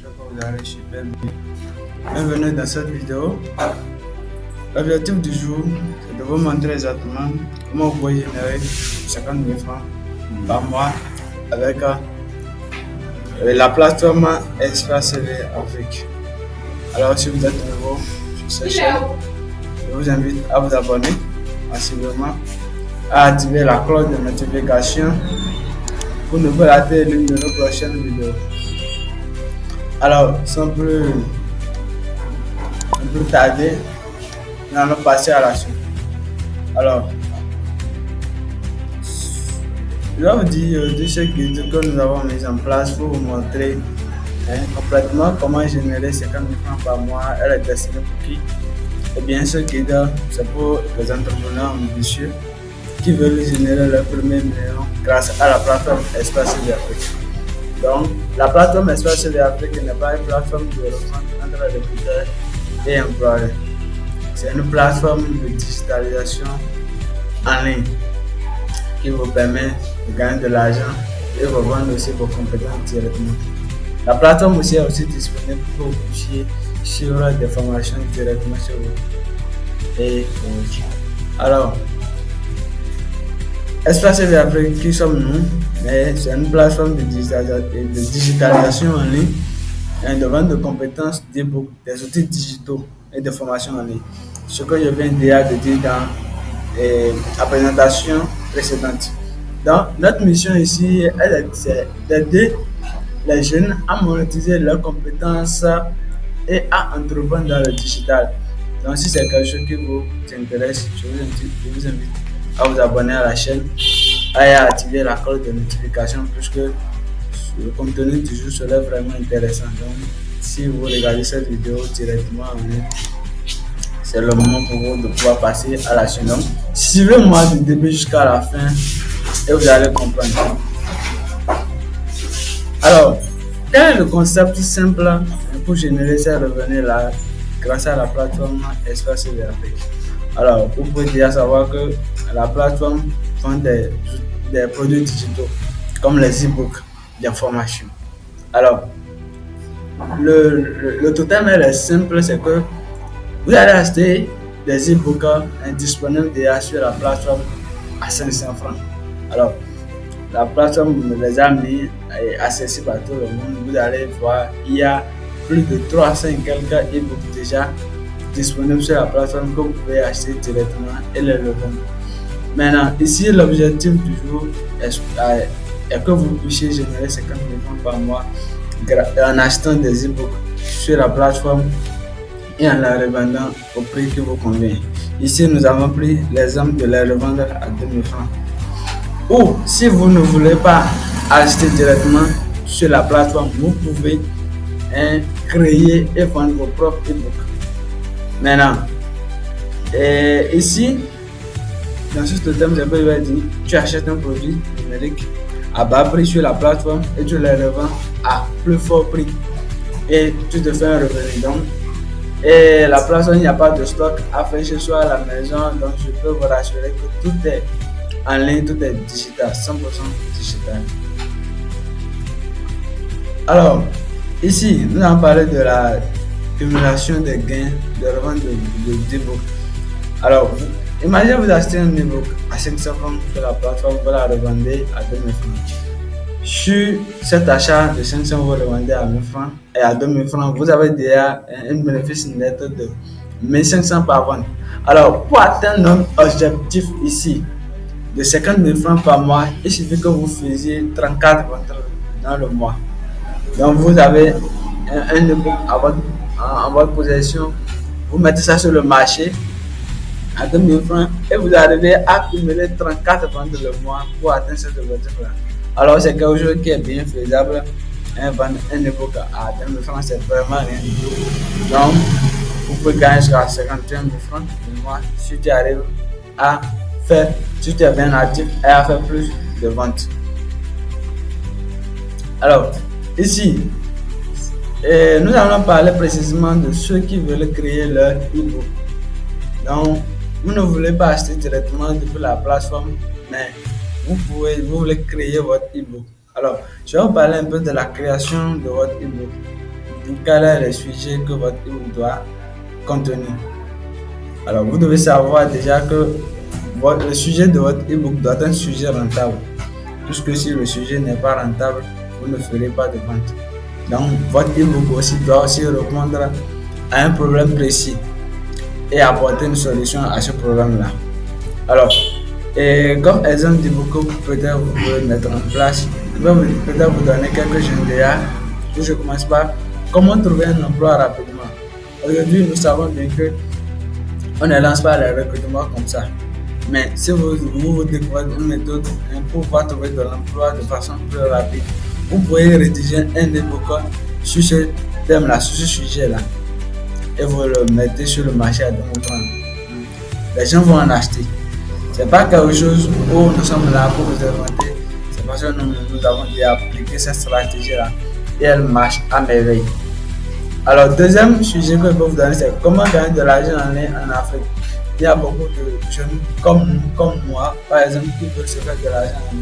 j'espère que vous allez super bien. Bienvenue dans cette vidéo. L'objectif du jour, c'est de vous montrer exactement comment vous pouvez générer 50 000 francs par mois avec la plateforme Espace CV Afrique. Alors, si vous êtes nouveau sur cette chaîne, je vous invite à vous abonner massivement, à activer la cloche de notification pour ne pas rater l'une de nos prochaines vidéos. Alors, sans plus tarder, nous allons passer à la suite. Alors, je vais vous dire de ce guide que nous avons mis en place pour vous montrer complètement comment générer 50 000 francs par mois. Elle est destinée pour qui? Eh bien, ce guide, c'est pour les entrepreneurs ambitieux qui veulent générer leur premier million grâce à la plateforme Espace CV Afrique. Donc, la plateforme Espace CV Afrique n'est pas une plateforme de revente entre recruteurs et employeurs. C'est une plateforme de digitalisation en ligne qui vous permet de gagner de l'argent et de vendre aussi vos compétences directement. La plateforme aussi est aussi disponible pour vous puissiez suivre des formations directement sur vous. Et alors, Espace CV Afrique, qui sommes-nous? C'est une plateforme de digitalisation en ligne et de vente de compétences, des outils digitaux et de formation en ligne. Ce que je viens déjà de dire dans la présentation précédente. Donc, notre mission ici, c'est d'aider les jeunes à monétiser leurs compétences et à entreprendre dans le digital. Donc, si c'est quelque chose qui vous intéresse, je vous invite à vous abonner à la chaîne et à activer la cloche de notification puisque le contenu du jour serait vraiment intéressant. Donc, si vous regardez cette vidéo directement en ligne, c'est le moment pour vous de pouvoir passer à la chaîne. Donc, suivez-moi du début jusqu'à la fin et vous allez comprendre. Alors, quel est le concept simple pour générer ces revenus-là grâce à la plateforme Espace CV Afrique? Alors, vous pouvez déjà savoir que la plateforme vend des produits digitaux comme les e-books d'information. Alors, le total est simple, c'est que vous allez acheter des e-books disponibles déjà sur la plateforme à 500 francs. Alors, la plateforme les a mis accessible à tout le monde. Vous allez voir, il y a plus de 300 et quelques e-books déjà disponibles sur la plateforme que vous pouvez acheter directement et les revendre. Maintenant, ici, l'objectif du jour est que vous puissiez générer 50 000 francs par mois en achetant des e-books sur la plateforme et en la revendant au prix qui vous convient. Ici, nous avons pris l'exemple de les revendre à 2 000 francs. Ou si vous ne voulez pas acheter directement sur la plateforme, vous pouvez créer et vendre vos propres e-books. Maintenant, ici, dans ce thème, je vais dire, tu achètes un produit numérique à bas prix sur la plateforme et tu les revends à plus fort prix et tu te fais un revenu. Donc, et la plateforme, il n'y a pas de stock à faire chez soi à la maison, donc je peux vous rassurer que tout est en ligne, tout est digital, 100% digital. Alors, ici, nous allons parler de la cumulation des gains de revente de e-book. Alors, imaginez vous achetez un e-book à 500 francs sur la plateforme, vous la revendez à 2000 francs. Sur cet achat de 500, vous revendez à 1000 francs et à 2000 francs, vous avez déjà un bénéfice net de 1500 par vente. Alors, pour atteindre notre objectif ici de 50 000 francs par mois, il suffit que vous faisiez 34 ventes dans le mois. Donc, vous avez un e-book en votre possession, vous mettez ça sur le marché à 2000 francs et vous arrivez à cumuler 34 ventes le mois pour atteindre cet objectif-là. Alors, c'est quelque chose qui est bien faisable. Vendre un e-book à 2000 francs, c'est vraiment rien du tout. Donc, vous pouvez gagner jusqu'à 51 000 francs le mois si tu arrives à faire, si tu es bien actif et à faire plus de ventes. Alors, ici, nous allons parler précisément de ceux qui veulent créer leur e-book. Donc, vous ne voulez pas acheter directement depuis la plateforme, mais vous voulez créer votre e-book. Alors, je vais vous parler un peu de la création de votre e-book. quels sont les sujets que votre ebook doit contenir. Alors, vous devez savoir déjà que le sujet de votre ebook doit être un sujet rentable. Puisque si le sujet n'est pas rentable, vous ne ferez pas de vente. Donc, votre ebook aussi doit aussi répondre à un problème précis et apporter une solution à ce problème-là. Alors, et comme exemple d'ebook que peut-être vous pouvez mettre en place, je vais peut-être vous donner quelques idées. Je commence par comment trouver un emploi rapidement. Aujourd'hui, nous savons bien que on ne lance pas les recrutements comme ça. Mais si vous découvrez une méthode pour pouvoir trouver de l'emploi de façon plus rapide, vous pouvez rédiger un ebook sur ce thème-là, sur ce sujet-là, et vous le mettez sur le marché à 2030. Les gens vont en acheter. C'est pas quelque chose où nous sommes là pour vous inventer. C'est parce que nous avons déjà appliqué cette stratégie-là et elle marche à merveille. Alors, deuxième sujet que je peux vous donner, c'est comment gagner de l'argent en ligne en Afrique. Il y a beaucoup de jeunes comme moi, par exemple, qui veulent se faire de l'argent en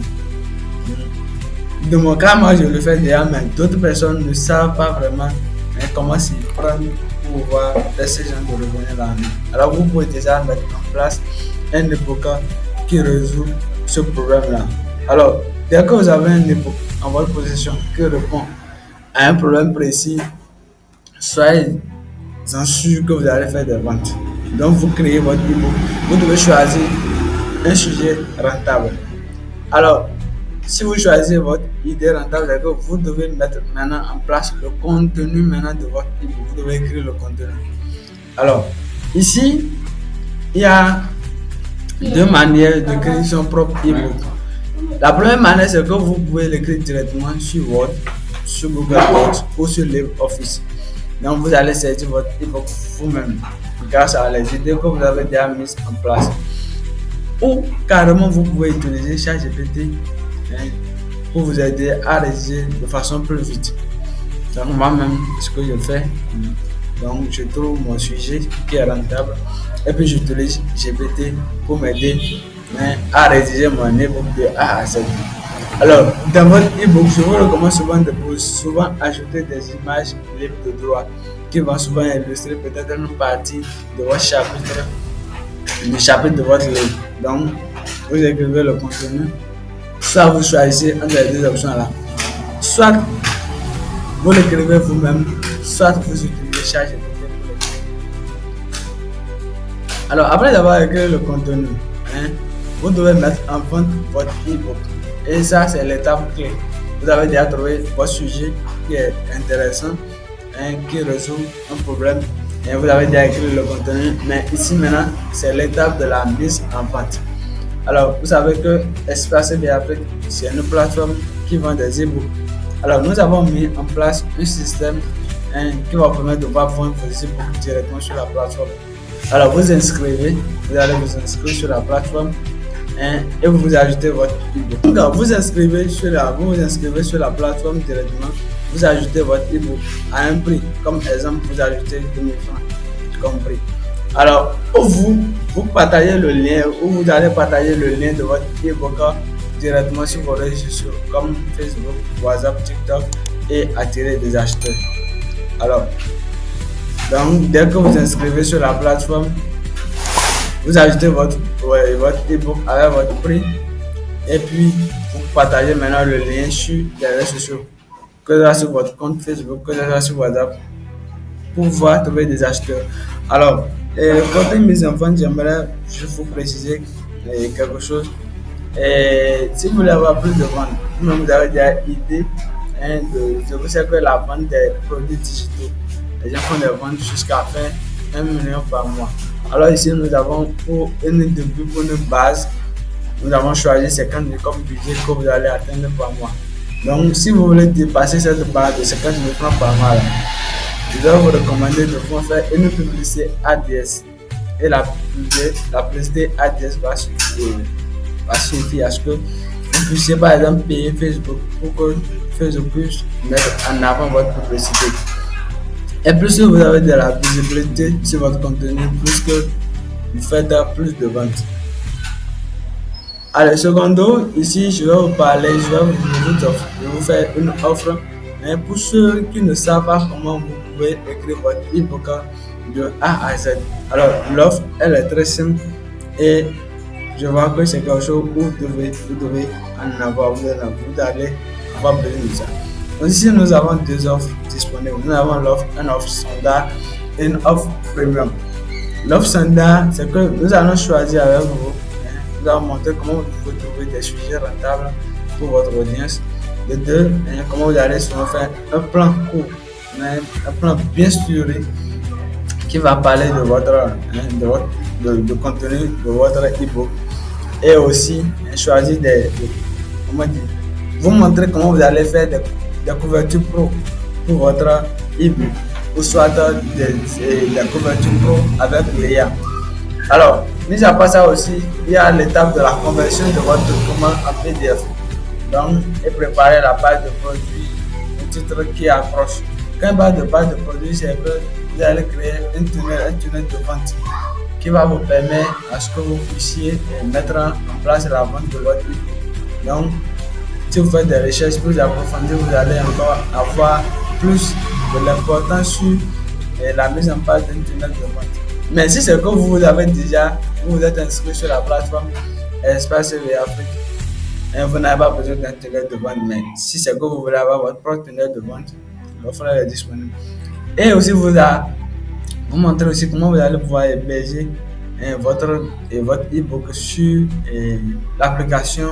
ligne. De mon cas, moi je le fais déjà, mais d'autres personnes ne savent pas vraiment comment s'y prendre pour voir ces gens de revenir en ligne. Alors, vous pouvez déjà mettre en place un ebook qui résout ce problème-là. Alors, dès que vous avez un ebook en votre possession qui répond à un problème précis, soyez sûr que vous allez faire des ventes. Donc, vous créez votre ebook. Vous devez choisir un sujet rentable. Alors, si vous choisissez votre idée rentable, vous devez mettre maintenant en place le contenu maintenant de votre ebook. Vous devez écrire le contenu. Alors, ici, il y a deux manières de créer son propre ebook. La première manière, c'est que vous pouvez l'écrire directement sur Word, sur Google Docs ou sur LibreOffice. Donc, vous allez sortir votre ebook vous-même grâce à les idées que vous avez déjà mises en place. Ou carrément, vous pouvez utiliser ChatGPT pour vous aider à rédiger de façon plus vite. Donc, moi-même, ce que je fais, donc je trouve mon sujet qui est rentable et puis j'utilise GPT pour m'aider à rédiger mon ebook de A à Z. Alors, dans votre ebook, je vous recommande souvent ajouter des images libres de droit qui vont souvent illustrer peut-être une partie de votre chapitre, du chapitre de votre livre. Donc, vous écrivez le contenu, soit vous choisissez entre les deux options là. Soit vous l'écrivez vous-même, soit vous utilisez ChatGPT. Alors, après avoir écrit le contenu, vous devez mettre en vente votre ebook. Et ça, c'est l'étape clé. Vous avez déjà trouvé votre sujet qui est intéressant, qui résout un problème. Et vous avez déjà écrit le contenu. Mais ici, maintenant, c'est l'étape de la mise en vente. Alors, vous savez que Espace Afrique, c'est une plateforme qui vend des e-books. Alors, nous avons mis en place un système qui va permettre de pouvoir vendre vos e-books directement sur la plateforme. Alors, vous allez vous inscrire sur la plateforme et vous ajoutez votre e-book. Donc, vous vous inscrivez sur la plateforme directement, vous ajoutez votre e-book à un prix. Comme exemple, vous ajoutez 2000 francs comme prix. Alors, vous partagez le lien, ou vous allez partager le lien de votre e-book directement sur vos réseaux sociaux comme Facebook, WhatsApp, TikTok et attirer des acheteurs. Alors, donc, dès que vous inscrivez sur la plateforme, vous ajoutez votre e-book avec votre prix et puis vous partagez maintenant le lien sur les réseaux sociaux, que ce soit sur votre compte Facebook, que ce soit sur WhatsApp, pour pouvoir trouver des acheteurs. Alors, côté mise en vente, j'aimerais juste vous préciser quelque chose. Et si vous voulez avoir plus de ventes, vous avez déjà idée je vous sais que la vente des produits digitaux, les gens font des ventes jusqu'à faire 1 million par mois. Alors ici, nous avons pour une base, nous avons choisi 50 000 comme budget que vous allez atteindre par mois. Donc, si vous voulez dépasser cette base de 50 000 francs par mois, je dois vous recommander de faire une publicité ADS. Et la publicité ADS va suffire à ce que vous puissiez par exemple payer Facebook pour que Facebook puisse mettre en avant votre publicité. Et plus vous avez de la visibilité sur votre contenu, plus que vous faites plus de ventes. Alors, secondo, ici je vais vous parler, je vais vous faire une offre Mais pour ceux qui ne savent pas comment vous pouvez écrire votre e-book de A à Z, alors l'offre, elle est très simple et je vois que c'est quelque chose où vous devez en avoir, vous allez avoir besoin de ça. Donc ici, nous avons deux offres disponibles. Nous avons une offre standard et une offre premium. L'offre standard, c'est que nous allons choisir avec vous, nous allons montrer comment vous pouvez trouver des sujets rentables pour votre audience. De deux, comment vous allez souvent faire un plan court, un plan bien structuré qui va parler de de contenu de votre e-book et aussi choisir comment dire, vous montrer comment vous allez faire des couvertures pro pour votre e-book ou soit des couvertures pro avec l'IA. Alors, mis à part ça aussi, il y a l'étape de la conversion de votre document en PDF. Donc, et préparer la page de produit, un titre qui accroche. Quand on parle de page de produit, c'est que vous allez créer un tunnel de vente qui va vous permettre à ce que vous puissiez mettre en place la vente de votre e-book. Donc, si vous faites des recherches plus approfondies, vous allez encore avoir plus de l'importance sur la mise en place d'un tunnel de vente. Mais si c'est que vous avez déjà, vous êtes inscrit sur la plateforme Espace CV Afrique, vous n'avez pas besoin d'un tunnel de vente. Mais si c'est que vous voulez avoir votre propre tunnel de vente, l'offre est disponible. Et aussi, vous montrer aussi comment vous allez pouvoir héberger votre e-book sur l'application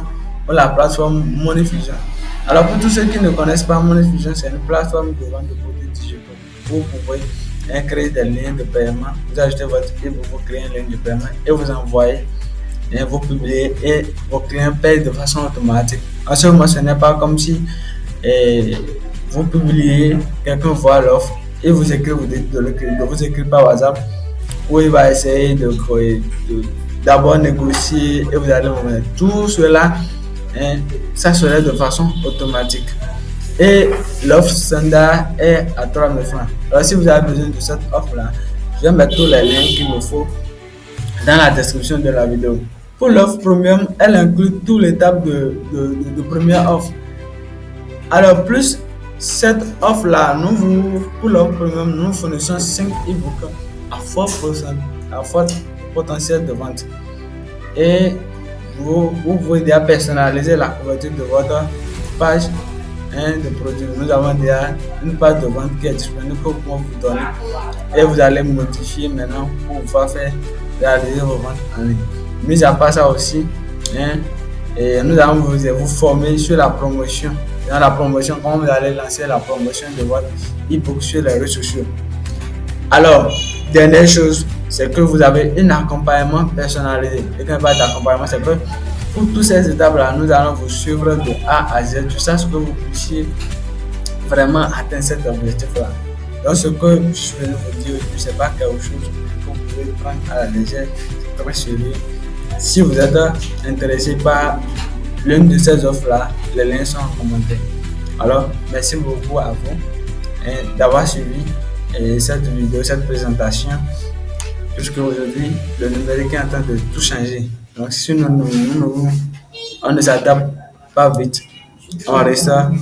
ou la plateforme Moneyfusion. Alors, pour tous ceux qui ne connaissent pas Moneyfusion, c'est une plateforme de vente de produits digitaux où vous pouvez créer des liens de paiement. Vous ajoutez votre e-book, vous créez un lien de paiement et vous envoyez, vous publiez et vos clients payent de façon automatique. En ce moment, ce n'est pas comme si vous publiez, quelqu'un voit l'offre et vous écrit, vous dites de vous écrire par WhatsApp où il va essayer d'abord négocier et vous allez vous mettre tout cela, ça serait de façon automatique. Et l'offre standard est à 3 000 francs. Alors si vous avez besoin de cette offre là, je vais mettre tous les liens qu'il me faut dans la description de la vidéo. Pour l'offre premium, elle inclut toutes les étapes de première offre. Alors plus cette offre là, pour l'offre premium, nous fournissons 5 e-books à fort potentiel de vente. Et vous pouvez déjà personnaliser la couverture de votre page de produit. Nous avons déjà une page de vente qui est disponible que vous pouvez vous donner et vous allez modifier maintenant pour pouvoir réaliser vos ventes en ligne. Mis à part ça aussi, et nous allons vous former sur la promotion. Dans la promotion, comment vous allez lancer la promotion de votre e-book sur les réseaux sociaux. Alors, dernière chose, c'est que vous avez un accompagnement personnalisé. Et quand on parle d'accompagnement, c'est que pour toutes ces étapes-là, nous allons vous suivre de A à Z, jusqu'à ce que vous puissiez vraiment atteindre cet objectif-là. Donc, ce que je vais vous dire, ce n'est pas quelque chose que vous pouvez prendre à la légère, c'est très sérieux. Si vous êtes intéressé par l'une de ces offres-là, les liens sont en commentaire. Alors, merci beaucoup à vous d'avoir suivi cette vidéo, cette présentation, puisque aujourd'hui, le numérique est en train de tout changer. Donc, si on ne s'adapte pas vite, on reste